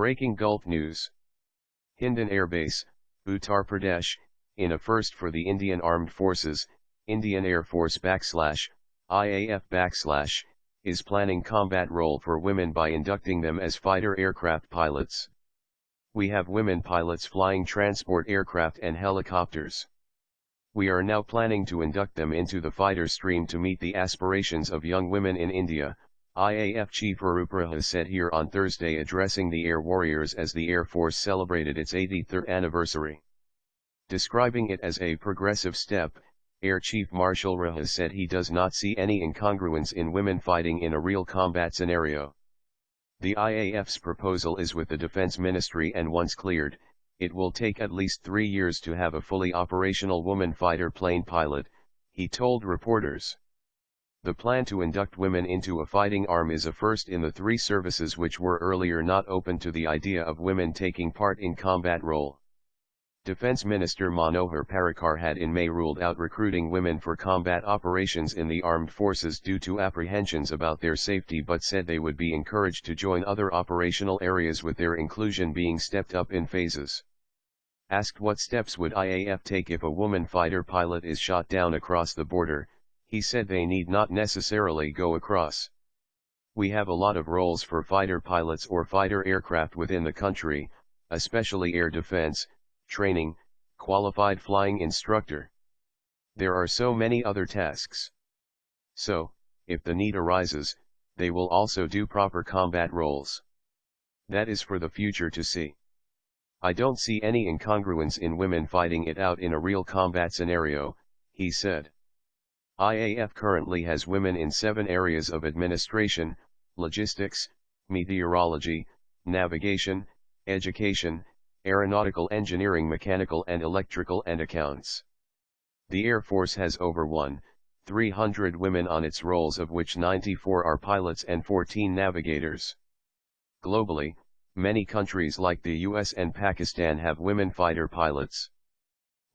Breaking Gulf News. Hindon Airbase, Uttar Pradesh, in a first for the Indian Armed Forces, Indian Air Force /IAF is planning combat role for women by inducting them as fighter aircraft pilots. We have women pilots flying transport aircraft and helicopters. We are now planning to induct them into the fighter stream to meet the aspirations of young women in India, IAF Chief Arup Raha said here on Thursday, addressing the Air Warriors as the Air Force celebrated its 83rd anniversary. Describing it as a progressive step, Air Chief Marshal Raha said he does not see any incongruence in women fighting in a real combat scenario. The IAF's proposal is with the Defense Ministry, and once cleared, it will take at least 3 years to have a fully operational woman fighter plane pilot, he told reporters. The plan to induct women into a fighting arm is a first in the 3 services which were earlier not open to the idea of women taking part in combat role. Defense Minister Manohar Parrikar had in May ruled out recruiting women for combat operations in the armed forces due to apprehensions about their safety, but said they would be encouraged to join other operational areas, with their inclusion being stepped up in phases. Asked what steps would IAF take if a woman fighter pilot is shot down across the border, he said they need not necessarily go across. We have a lot of roles for fighter pilots or fighter aircraft within the country, especially air defense, training, qualified flying instructor. There are so many other tasks. So, if the need arises, they will also do proper combat roles. That is for the future to see. I don't see any incongruence in women fighting it out in a real combat scenario, he said. IAF currently has women in 7 areas of administration: logistics, meteorology, navigation, education, aeronautical engineering, mechanical and electrical, and accounts. The Air Force has over 1,300 women on its rolls, of which 94 are pilots and 14 navigators. Globally, many countries like the US and Pakistan have women fighter pilots.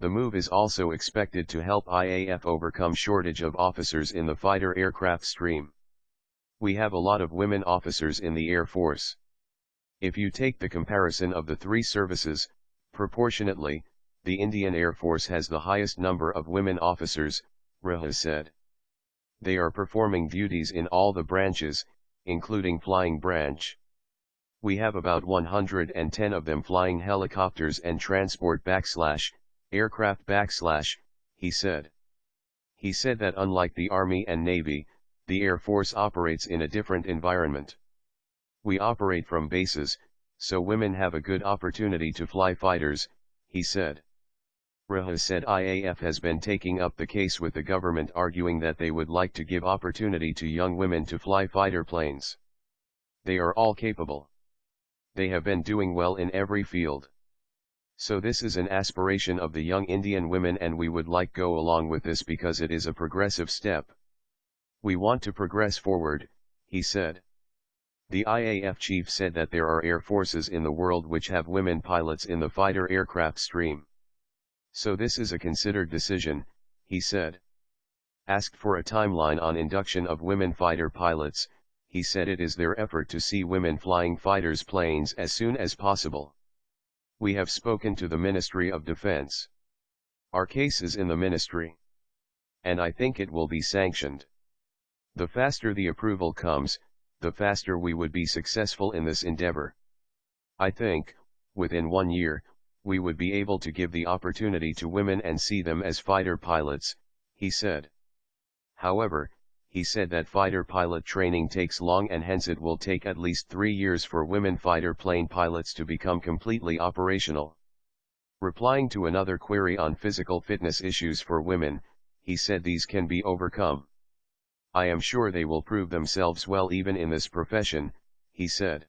The move is also expected to help IAF overcome shortage of officers in the fighter aircraft stream. We have a lot of women officers in the Air Force. If you take the comparison of the 3 services, proportionately, the Indian Air Force has the highest number of women officers, Raha said. They are performing duties in all the branches, including flying branch. We have about 110 of them flying helicopters and transport aircraft he said. He said that unlike the Army and Navy, the Air Force operates in a different environment. We operate from bases, so women have a good opportunity to fly fighters, he said. Raha said IAF has been taking up the case with the government, arguing that they would like to give opportunity to young women to fly fighter planes. They are all capable. They have been doing well in every field. So this is an aspiration of the young Indian women, and we would like go along with this because it is a progressive step. We want to progress forward, he said. The IAF chief said that there are air forces in the world which have women pilots in the fighter aircraft stream. So this is a considered decision, he said. Asked for a timeline on induction of women fighter pilots, he said it is their effort to see women flying fighters planes as soon as possible. We have spoken to the Ministry of Defense. Our case is in the ministry. And I think it will be sanctioned. The faster the approval comes, the faster we would be successful in this endeavor. I think, within 1 year, we would be able to give the opportunity to women and see them as fighter pilots, he said. However, he said that fighter pilot training takes long, and hence it will take at least 3 years for women fighter plane pilots to become completely operational. Replying to another query on physical fitness issues for women, he said these can be overcome. I am sure they will prove themselves well even in this profession, he said.